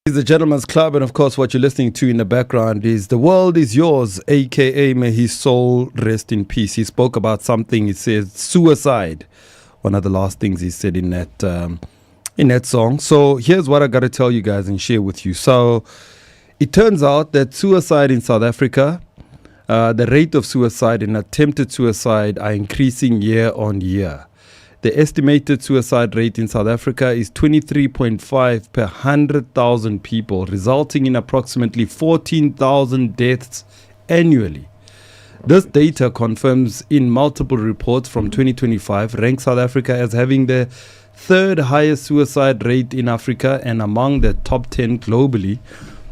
It's the Gentleman's Club, and of course, what you're listening to in the background is "The World Is Yours," aka "May His Soul Rest in Peace." He spoke about something. He said suicide. One of the last things he said in that song. So here's what I got to tell you guys and share with you. So it turns out that suicide in South Africa, the rate of suicide and attempted suicide are increasing year on year. The estimated suicide rate in South Africa is 23.5 per 100,000 people, resulting in approximately 14,000 deaths annually. This data confirms in multiple reports from 2025 ranks South Africa as having the third highest suicide rate in Africa and among the top 10 globally.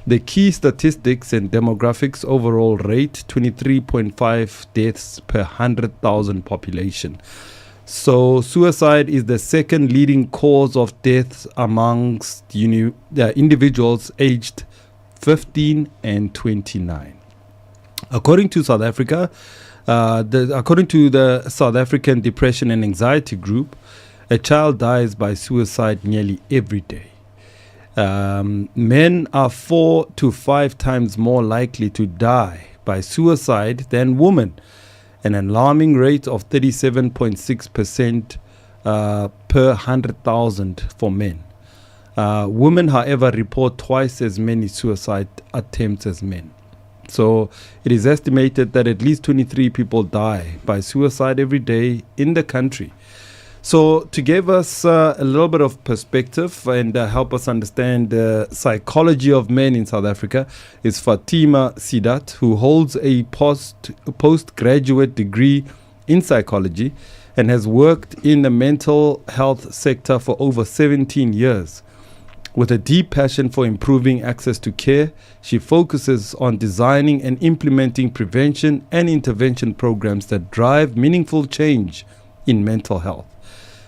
The key statistics and demographics: overall rate 23.5 deaths per 100,000 population. So suicide is the second leading cause of deaths amongst individuals aged 15 and 29. According to South Africa, according to the South African Depression and Anxiety Group, a child dies by suicide nearly every day. Men are 4 to 5 times more likely to die by suicide than women, an alarming rate of 37.6% per 100,000 for men. Women, however, report twice as many suicide attempts as men. So it is estimated that at least 23 people die by suicide every day in the country. So to give us a little bit of perspective and help us understand the psychology of men in South Africa is Fatima Sidat, who holds a postgraduate degree in psychology and has worked in the mental health sector for over 17 years. With a deep passion for improving access to care, she focuses on designing and implementing prevention and intervention programs that drive meaningful change in mental health.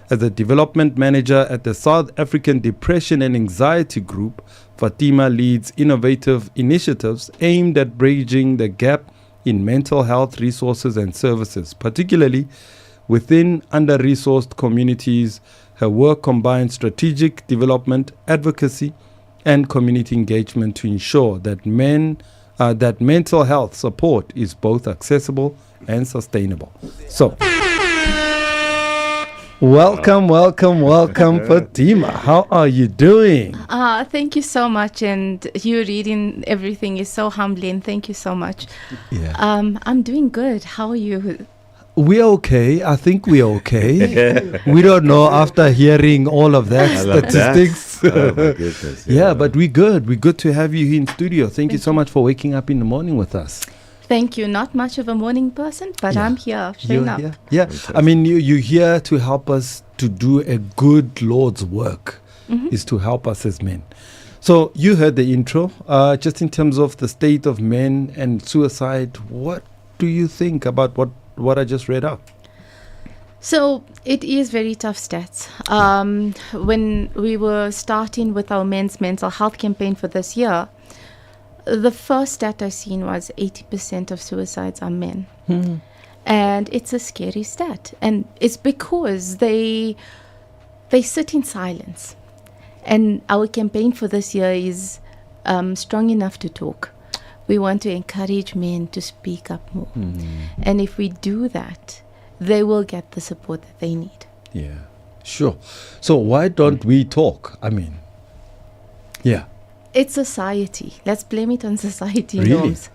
As a development manager at the South African Depression and Anxiety Group, Fatima leads innovative initiatives aimed at bridging the gap in mental health resources and services, particularly within under-resourced communities. Her work combines strategic development, advocacy, and community engagement to ensure that mental health support is both accessible and sustainable. So, welcome, Fatima. How are you doing? Thank you so much, and you reading everything is so humbling. Thank you so much. Yeah. I'm doing good. How are you? We're okay. I think we're okay. We don't know after hearing all of that statistics. That? Oh my goodness. Yeah, but we're good. We're good to have you here in studio. Thank you so much for waking up in the morning with us. Thank you. Not much of a morning person, but I'm here. Showing up. Here? Yeah. I mean, you're here to help us to do a good Lord's work, is to help us as men. So you heard the intro. Just in terms of the state of men and suicide, what do you think about what I just read out? So it is very tough stats. When we were starting with our men's mental health campaign for this year, the first stat I seen was 80% of suicides are men. And it's a scary stat. And it's because they sit in silence. And our campaign for this year is strong enough to talk. We want to encourage men to speak up more. And if we do that, they will get the support that they need. Yeah, sure. So why don't we talk? I mean, yeah. It's society. Let's blame it on society Really? norms.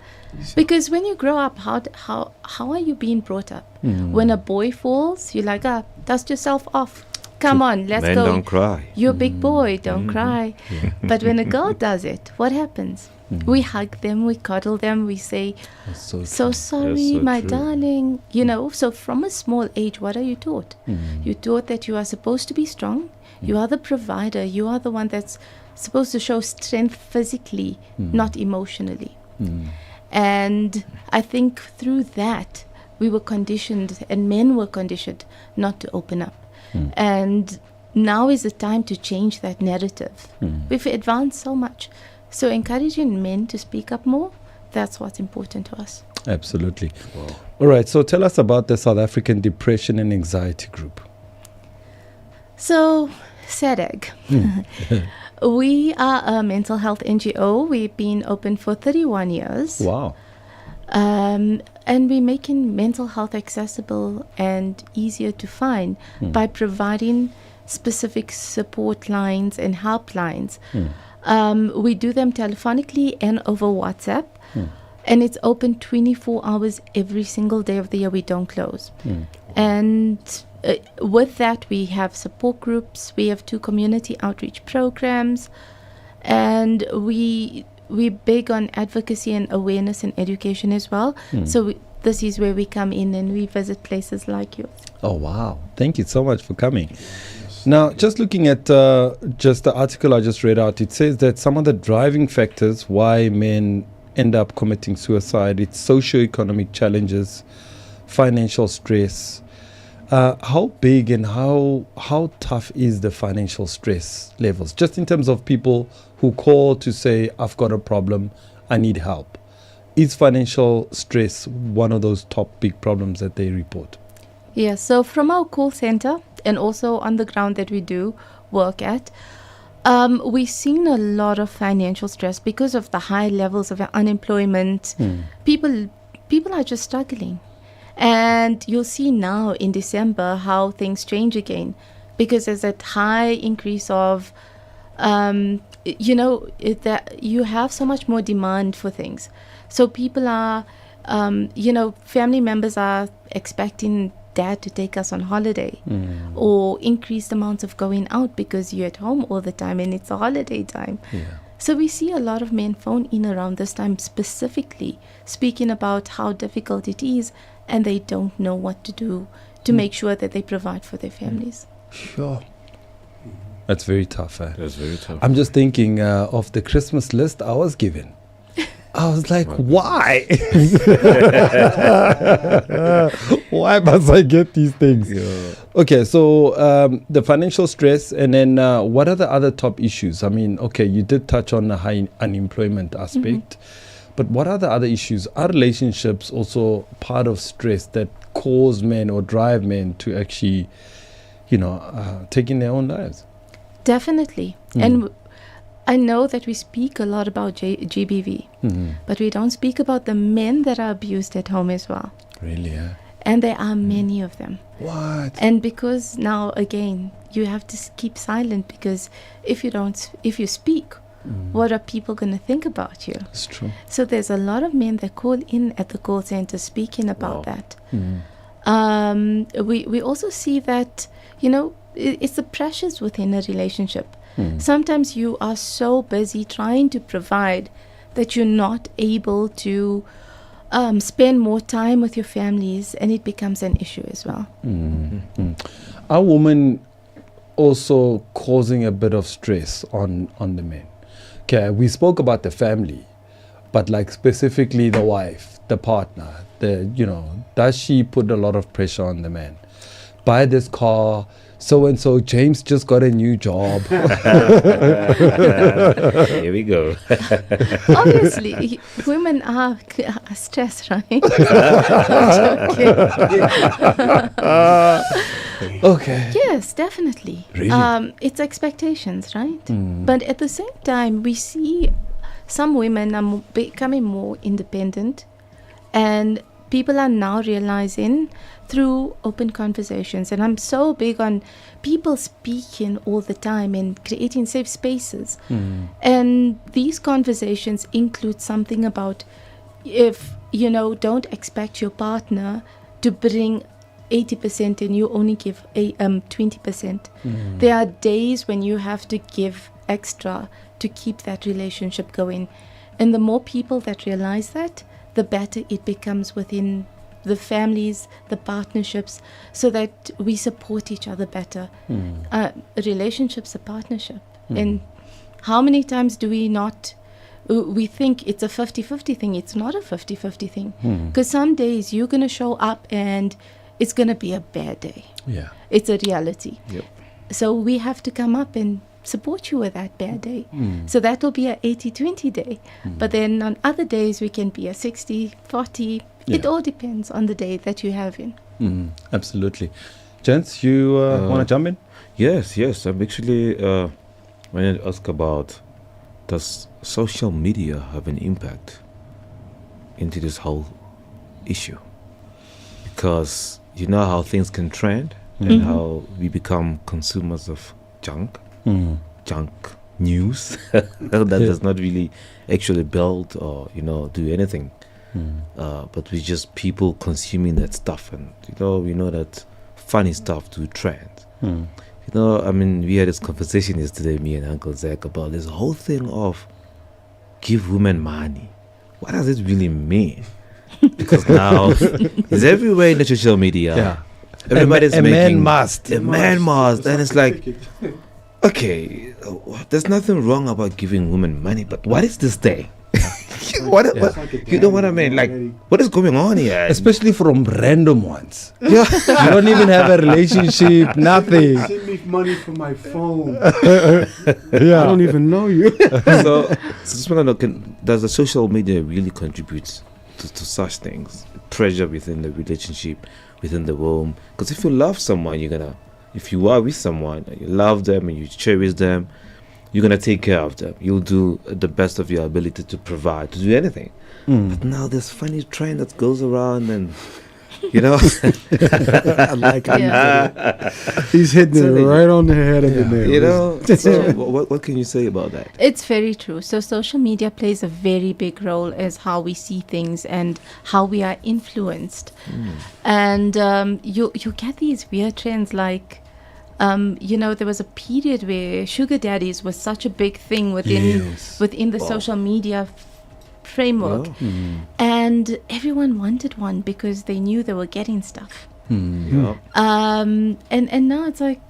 Because when you grow up, how are you being brought up? When a boy falls, you're like, dust yourself off. Come on, let's Men go. don't cry. You're a big boy, don't cry. But when a girl does it, what happens? We hug them, we cuddle them, we say, so sorry, That's so my true. darling. So from a small age, what are you taught? You're taught that you are supposed to be strong. You are the provider. You are the one that's supposed to show strength physically, not emotionally. And I think through that, we were conditioned, and men were conditioned not to open up. And now is the time to change that narrative. We've advanced so much. So encouraging men to speak up more, that's what's important to us. Absolutely. Wow. All right, so tell us about the South African Depression and Anxiety Group. So, SADAG. We are a mental health NGO. We've been open for 31 years. Wow. And we're making mental health accessible and easier to find by providing specific support lines and helplines. We do them telephonically and over WhatsApp. And it's open 24 hours every single day of the year. We don't close. And with that, we have support groups. We have 2 community outreach programs. And we're big on advocacy and awareness and education as well. So this is where we come in and we visit places like yours. Oh, wow. Thank you so much for coming. Now, just looking at just the article I just read out, it says that some of the driving factors why men end up committing suicide, it's socioeconomic challenges, financial stress. How big and how tough is the financial stress levels? Just in terms of people who call to say, I've got a problem, I need help. Is financial stress one of those top big problems that they report? Yeah, so from our call center and also on the ground that we do work at, we've seen a lot of financial stress because of the high levels of unemployment. People are just struggling. And you'll see now in December how things change again, because there's that high increase of, that you have so much more demand for things. So people are, family members are expecting dad to take us on holiday or increased amounts of going out because you're at home all the time and it's a holiday time. So we see a lot of men phone in around this time specifically speaking about how difficult it is and they don't know what to do to make sure that they provide for their families. Sure. That's very tough. That's very tough. I'm just thinking of the Christmas list I was given. I was like, why? Why must I get these things? Yeah. Okay, so the financial stress, and then what are the other top issues? I mean, okay, you did touch on the high unemployment aspect, but what are the other issues? Are relationships also part of stress that cause men or drive men to actually, taking their own lives? Definitely. And I know that we speak a lot about GBV, but we don't speak about the men that are abused at home as well. Really, yeah? And there are many of them. What? And because now, again, you have to keep silent, because if you speak, what are people going to think about you? It's true. So there's a lot of men that call in at the call center speaking about that. We also see that, it's the pressures within a relationship. Sometimes you are so busy trying to provide that you're not able to spend more time with your families, and it becomes an issue as well. Are women also causing a bit of stress on the men? Okay, we spoke about the family, but like specifically the wife, the partner, does she put a lot of pressure on the man? Buy this car, so-and-so, James just got a new job. Here we go. Obviously, women are stressed, right? Okay. Yes, definitely. Really? It's expectations, right? But at the same time, we see some women are becoming more independent, and people are now realizing through open conversations, and I'm so big on people speaking all the time and creating safe spaces. And these conversations include something about, if don't expect your partner to bring 80% and you only give 20%. There are days when you have to give extra to keep that relationship going, and the more people that realize that, the better it becomes within the families, the partnerships, so that we support each other better. A relationship's a partnership. And how many times do we think it's a 50-50 thing? It's not a 50-50 thing. Because some days you're going to show up and it's going to be a bad day. Yeah. It's a reality. Yep. So we have to come up and support you with that bad day. So that will be a 80-20 day. But then on other days we can be a 60-40. It all depends on the day that you have in. Absolutely. Gents, you want to jump in? Yes. I'm actually When I ask about, does social media have an impact into this whole issue? Because you know how things can trend and how we become consumers of junk news that does not really actually build or do anything. But we just people consuming that stuff, and we know that funny stuff to trend. I mean, we had this conversation yesterday, me and Uncle Zach, about this whole thing of give women money. What does it really mean? Because now it's everywhere in the social media. Yeah. Everybody's a making man must. a man must, and it's like, okay, there's nothing wrong about giving women money, but what is this thing? what you know what I mean? Like, what is going on here? Especially from random ones. Yeah. You don't even have a relationship, nothing. Send me money from my phone. Yeah. I don't even know you. so just want to know, does the social media really contribute to such things? Pressure within the relationship, within the home? Because if you love someone, if you are with someone, and you love them and you cherish them, you're going to take care of them. You'll do the best of your ability to provide, to do anything. But now there's funny trend that goes around and, He's hitting it right on the head of the nail. So what can you say about that? It's very true. So social media plays a very big role as how we see things and how we are influenced. And you get these weird trends like, there was a period where sugar daddies was such a big thing within the social media framework, and everyone wanted one because they knew they were getting stuff. And now it's like,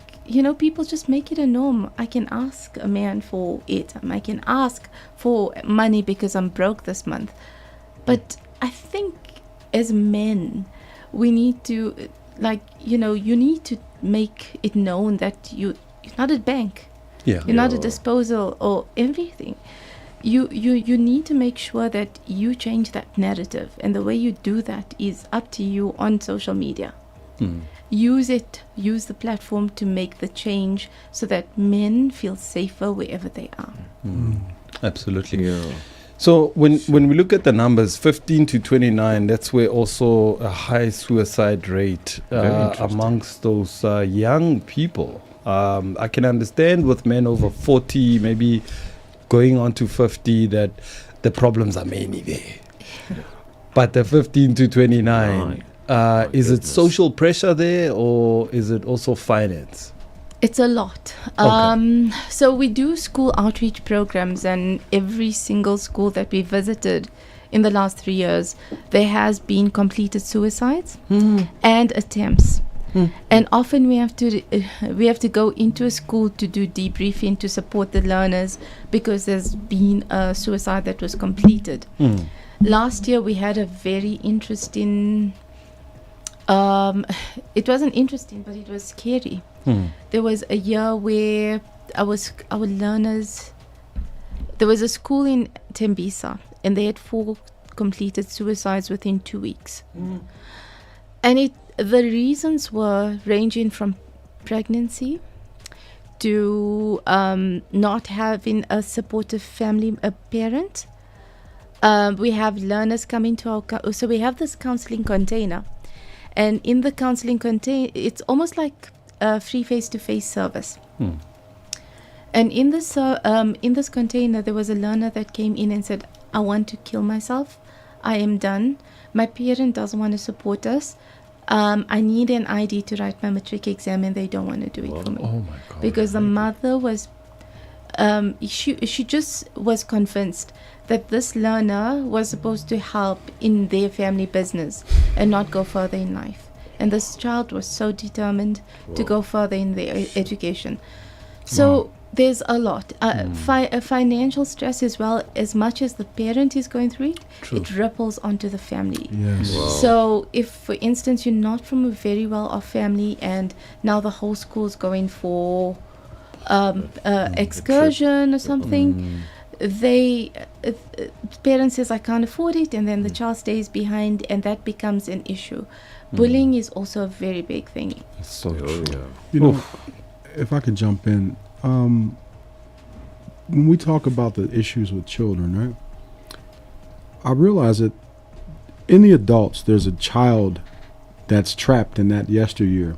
people just make it a norm. I can ask a man for it. I can ask for money because I'm broke this month. But I think as men, we need to, you need to make it known that you're not a bank. Yeah. You're not a disposal or everything. You need to make sure that you change that narrative, and the way you do that is up to you on social media. Use the platform to make the change so that men feel safer wherever they are. Absolutely. Yeah. So when we look at the numbers, 15 to 29, that's where also a high suicide rate amongst those young people. I can understand with men over 40, maybe going on to 50, that the problems are mainly there. But the 15 to 29, is it social pressure there, or is it also finance? It's a lot. So we do school outreach programs, and every single school that we visited in the last 3 years, there has been completed suicides and attempts. And often we have to go into a school to do debriefing to support the learners because there's been a suicide that was completed. Last year we had a very interesting. It wasn't interesting, but it was scary. There was a year where our learners. There was a school in Tembisa, and they had 4 completed suicides within 2 weeks. And the reasons were ranging from pregnancy to not having a supportive family, a parent. We have learners coming to so we have this counseling container, and in the counseling container, it's almost like a free face-to-face service. And in this container, there was a learner that came in and said, "I want to kill myself. I am done. My parent doesn't want to support us. I need an ID to write my matric exam, and they don't want to do it for me." Oh my God. Because the mother was, she just was convinced that this learner was supposed to help in their family business and not go further in life. And this child was so determined to go further in their education. So there's a lot. Financial stress as well, as much as the parent is going through it, it ripples onto the family. Yes. Wow. So if, for instance, you're not from a very well-off family and now the whole school's going for excursion or something, parents says, "I can't afford it," and then the child stays behind, and that becomes an issue. Bullying is also a very big thing. So Oh, yeah. You know, if I could jump in, when we talk about the issues with children, right? I realize that in the adults, there's a child that's trapped in that yesteryear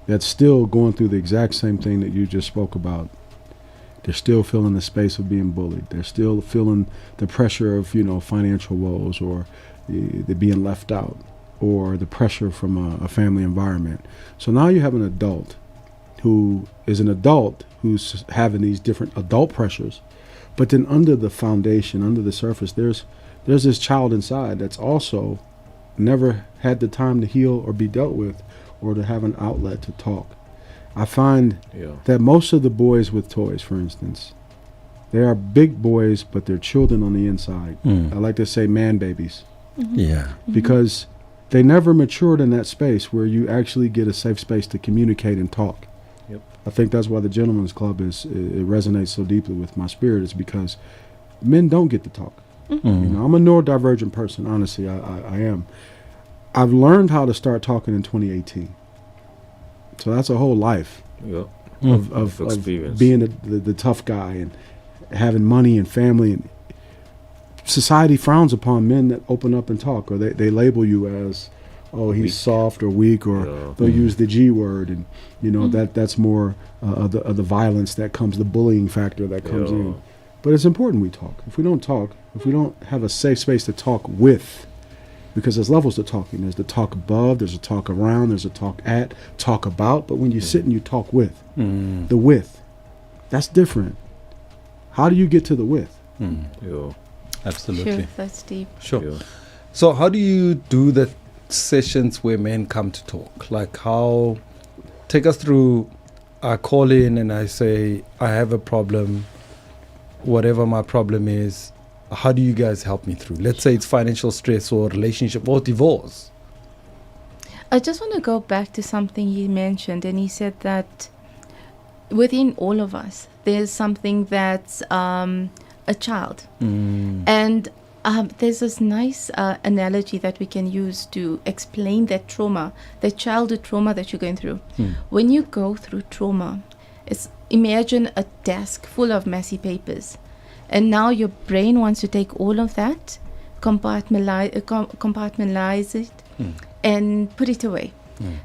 that's still going through the exact same thing that you just spoke about. They're still feeling the space of being bullied. They're still feeling the pressure of, financial woes, or the being left out, or the pressure from a family environment. So now you have an adult who is an adult who's having these different adult pressures, but then under the foundation, under the surface, there's this child inside that's also never had the time to heal or be dealt with, or to have an outlet to talk. I find that most of the boys with toys, for instance, they are big boys, but they're children on the inside. I like to say man babies. Yeah. Because they never matured in that space where you actually get a safe space to communicate and talk. Yep. I think that's why the Gentleman's Club it resonates so deeply with my spirit, is because men don't get to talk. I'm a neurodivergent person, honestly, I am. I've learned how to start talking in 2018. So that's a whole life of experience, being the tough guy and having money and family. And society frowns upon men that open up and talk, or they label you as, oh, he's weak, soft or weak, or they'll use the G word, and that's more of the violence that comes, the bullying factor that comes in. But it's important we talk. If we don't talk, if we don't have a safe space to talk with, because there's levels to talking. There's the talk above, there's a talk around, there's a talk at, talk about. But when you sit and you talk with, the with, that's different. How do you get to the with? Absolutely. Sure, that's deep. Sure. So how do you do the sessions where men come to talk? Like take us through, I call in and I say, I have a problem, whatever my problem is. How do you guys help me through? Let's say it's financial stress or relationship or divorce. I just want to go back to something he mentioned, and he said that within all of us, there's something that's a child. And there's this nice analogy that we can use to explain that trauma, that childhood trauma that you're going through. When you go through trauma, imagine a desk full of messy papers. And now your brain wants to take all of that, compartmentalize it, and put it away.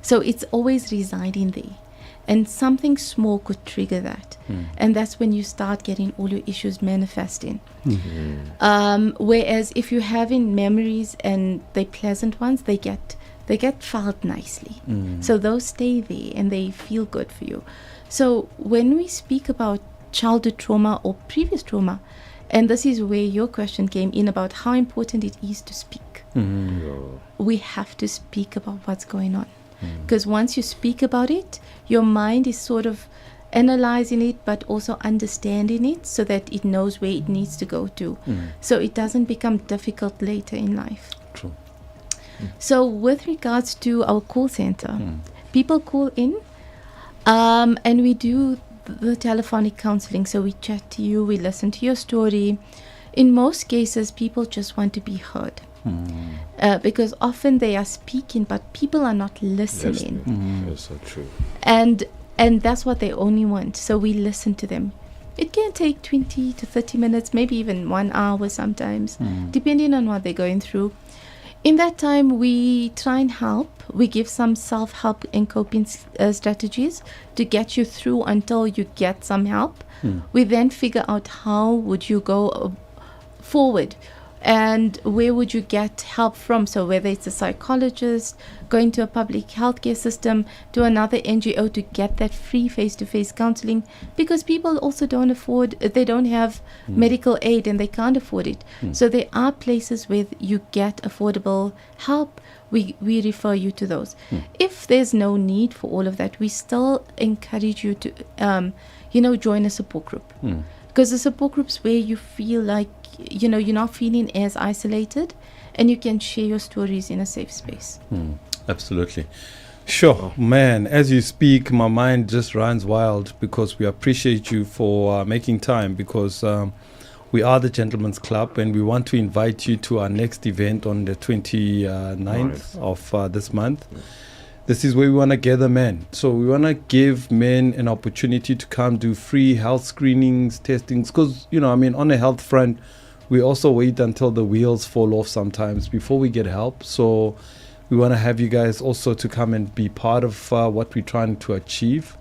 So it's always residing there. And something small could trigger that. And that's when you start getting all your issues manifesting. Whereas if you're having memories and they're pleasant ones, they get filed nicely. So those stay there and they feel good for you. So when we speak about childhood trauma or previous trauma, and this is where your question came in about how important it is to speak. We have to speak about what's going on, because once you speak about it, your mind is sort of analyzing it but also understanding it so that it knows where it needs to go to, so it doesn't become difficult later in life. True. So with regards to our call center, people call in and we do the telephonic counseling. So we chat to you, we listen to your story. In most cases, people just want to be heard, because often they are speaking, but people are not listening. That's so true. And that's what they only want. So we listen to them. It can take 20 to 30 minutes, maybe even 1 hour sometimes, depending on what they're going through. In that time, we try and help. We give some self-help and coping strategies to get you through until you get some help. We then figure out how would you go forward and where would you get help from. So whether it's a psychologist, going to a public healthcare system, to another NGO to get that free face-to-face counseling, because people also don't have medical aid and they can't afford it. So there are places where you get affordable help. We refer you to those. If there's no need for all of that, we still encourage you to join a support group, because the support groups where you feel like you're not feeling as isolated and you can share your stories in a safe space. Absolutely. Sure, man, as you speak, my mind just runs wild, because we appreciate you for making time, because we are the Gentleman's Club and we want to invite you to our next event on the 29th of this month. this is where we want to gather men. So we want to give men an opportunity to come do free health screenings, testings. Because, on the health front, we also wait until the wheels fall off sometimes before we get help. So we want to have you guys also to come and be part of what we're trying to achieve.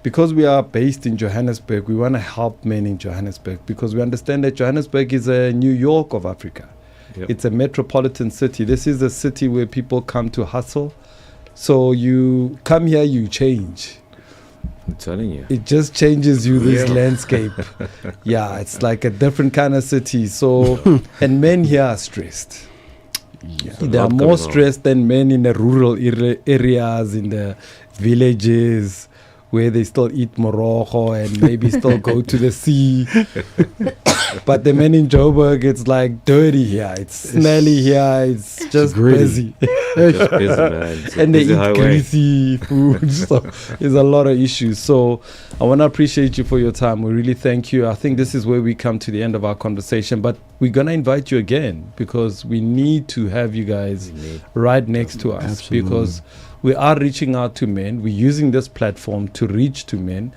Because we are based in Johannesburg, we want to help men in Johannesburg, because we understand that Johannesburg is a New York of Africa. Yep. It's a metropolitan city. This is a city where people come to hustle. So you come here, you change. I'm telling you. It just changes you, this Yeah. landscape. Yeah, it's like a different kind of city. So, and men here are stressed. Yeah. There's a They are lot more going on. stressed than men in the rural areas, in the villages, where they still eat morogo and maybe still go to the sea. But the men in Joburg, it's like dirty here. It's smelly here. It's just gritty. busy. It's busy, man. It's a And they busy eat highway. greasy food. So there's a lot of issues. So I want to appreciate you for your time. We really thank you. I think this is where we come to the end of our conversation. But we're going to invite you again, because we need to have you guys right next to us. Absolutely. Because we are reaching out to men. We're using this platform to reach to men.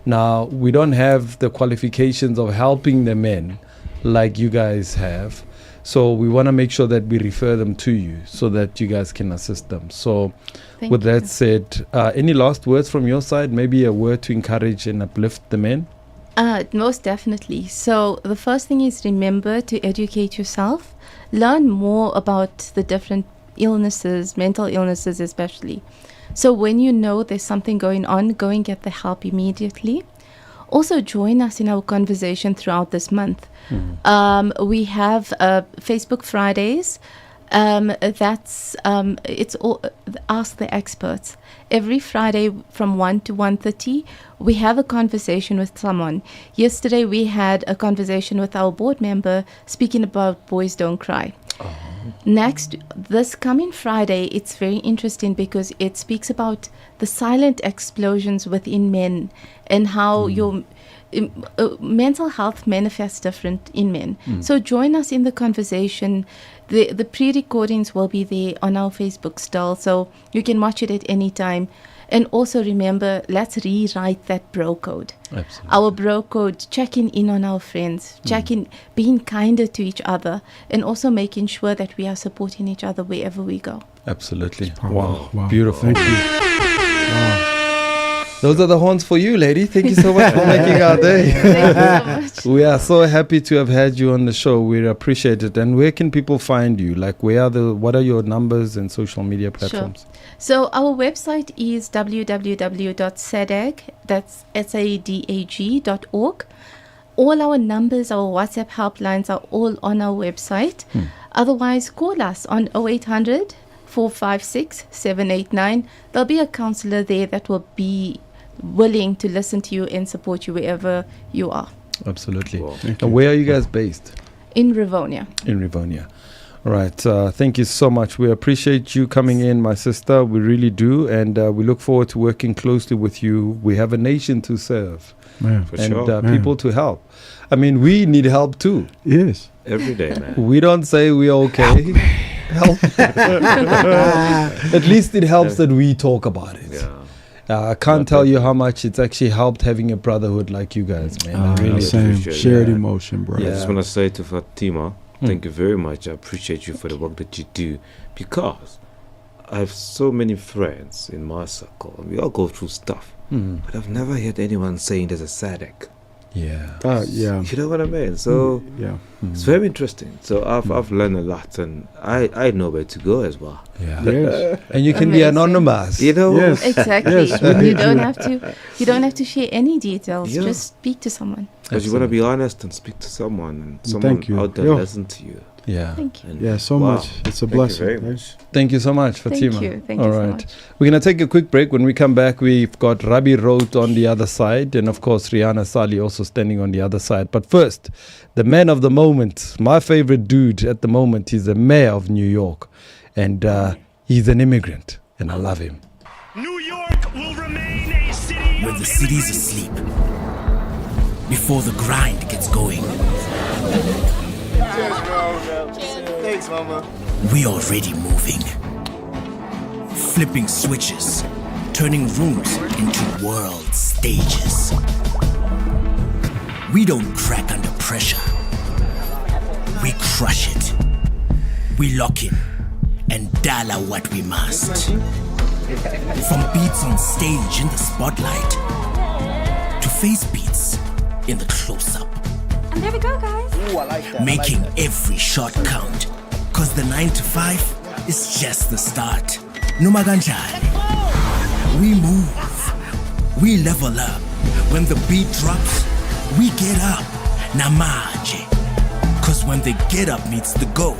Now, we don't have the qualifications of helping the men like you guys have. So we want to make sure that we refer them to you so that you guys can assist them. So Thank with you. that said, any last words from your side? Maybe a word to encourage and uplift the men? Most definitely. So the first thing is, remember to educate yourself. Learn more about the different illnesses, mental illnesses especially. So when you know there's something going on, go and get the help immediately. Also join us in our conversation throughout this month. We have Facebook Fridays. It's all Ask the Experts. Every Friday from 1 to 1:30, we have a conversation with someone. Yesterday we had a conversation with our board member speaking about Boys Don't Cry. Next, this coming Friday, it's very interesting because it speaks about the silent explosions within men and how your mental health manifests different in men. So join us in the conversation. The pre-recordings will be there on our Facebook still, so you can watch it at any time. And also remember, let's rewrite that bro code. Absolutely. Our bro code, checking in on our friends, being kinder to each other, and also making sure that we are supporting each other wherever we go. Absolutely. Wow. Wow. Beautiful. Thank you. Those are the horns for you, lady. Thank you so much for making our day. Thank you so much. We are so happy to have had you on the show. We appreciate it. And where can people find you? Like, what are your numbers and social media platforms? So our website is www.sadag, that's SADAG.org. All our numbers, our WhatsApp helplines are all on our website. Otherwise, call us on 0800 456 789. There'll be a counselor there that will be willing to listen to you and support you wherever you are. Absolutely. Wow. And where are you guys based? In Rivonia. In Rivonia. All right. Thank you so much. We appreciate you coming in, my sister. We really do. And we look forward to working closely with you. We have a nation to serve Man. For and sure. Man. people to help. I mean, we need help too. Yes. Every day, man. We don't say we're okay. Help. At least it helps that we talk about it. Yeah. I can't tell you how much it's actually helped having a brotherhood like you guys, man. I really Same. appreciate it. Shared Yeah. emotion, bro. I Yeah. just want to say to Fatima, thank you very much. I appreciate you for the work that you do, because I have so many friends in my circle, and we all go through stuff. But I've never heard anyone saying there's a SADC. Yeah. Yeah. You know what I mean? So Yeah. it's very interesting. So I've learned a lot, and I know where to go as well. Yeah. Yes. And you can be Amazing. anonymous. You know? Yes. Exactly. Yes, we you need don't you. have to share any details. Yeah. Just speak to someone. Because you want to be honest and speak to someone, and someone Thank you. out there Yeah. listen to you. Yeah. Thank you. And Yeah, so wow. much. It's a Thank blessing. you very right? much. Thank you so much, Fatima. Thank you. Thank All you so right. much. We're going to take a quick break. When we come back, we've got Rabbi Road on the other side. And, of course, Rihanna Sali also standing on the other side. But first, the man of the moment, my favorite dude at the moment, he's the mayor of New York. And he's an immigrant. And I love him. New York will remain a city When of the city's immigrants. asleep, before the grind gets going, Thanks, Mama. we already moving. Flipping switches, turning rooms into world stages. We don't crack under pressure. We crush it. We lock in and dial out what we must. From beats on stage in the spotlight to face beats in the close-up. And there we go, guys. Ooh, I like that. Making every shot count. Cause the 9 to 5 is just the start. Numaganjani. We move. We level up. When the beat drops, we get up. Namaje. Cause when the get up meets the go,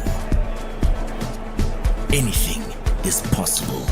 anything is possible.